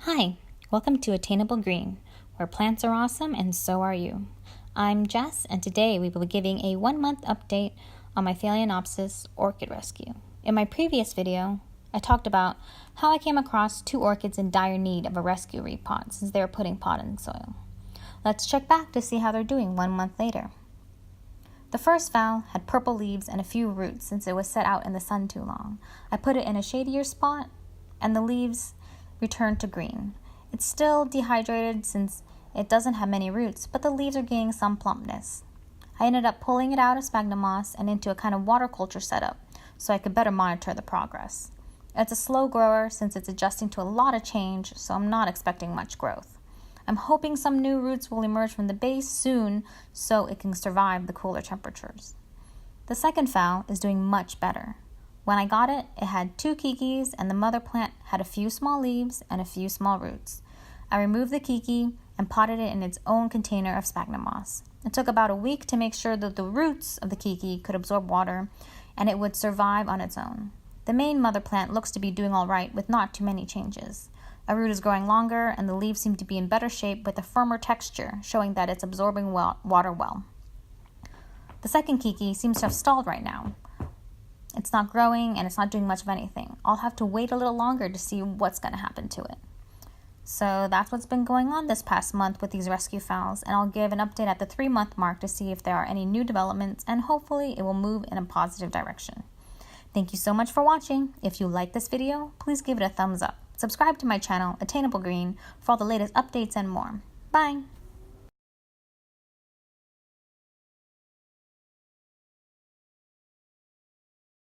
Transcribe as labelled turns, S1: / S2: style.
S1: Hi, welcome to Attainable Green, where plants are awesome and so are you. I'm Jess, and today we will be giving a 1-month update on my Phaleanopsis Orchid rescue. In my previous video, I talked about how I came across 2 orchids in dire need of a rescue repot since they were putting potting soil. Let's check back to see how they're doing 1 month later. The first phal had purple leaves and a few roots since it was set out in the sun too long. I put it in a shadier spot, and the leaves returned to green. It's still dehydrated since it doesn't have many roots, but the leaves are gaining some plumpness. I ended up pulling it out of sphagnum moss and into a kind of water culture setup so I could better monitor the progress. It's a slow grower since it's adjusting to a lot of change, so I'm not expecting much growth. I'm hoping some new roots will emerge from the base soon so it can survive the cooler temperatures. The second phal is doing much better. When I got it, it had 2 kikis, and the mother plant had a few small leaves and a few small roots. I removed the kiki and potted it in its own container of sphagnum moss. It took about a week to make sure that the roots of the kiki could absorb water and it would survive on its own. The main mother plant looks to be doing all right with not too many changes. A root is growing longer, and the leaves seem to be in better shape with a firmer texture, showing that it's absorbing water well. The second kiki seems to have stalled right now. It's not growing and it's not doing much of anything. I'll have to wait a little longer to see what's going to happen to it. So that's what's been going on this past month with these rescue phals, and I'll give an update at the 3-month mark to see if there are any new developments, and hopefully it will move in a positive direction. Thank you so much for watching. If you like this video, please give it a thumbs up. Subscribe to my channel, Attainable Green, for all the latest updates and more. Bye!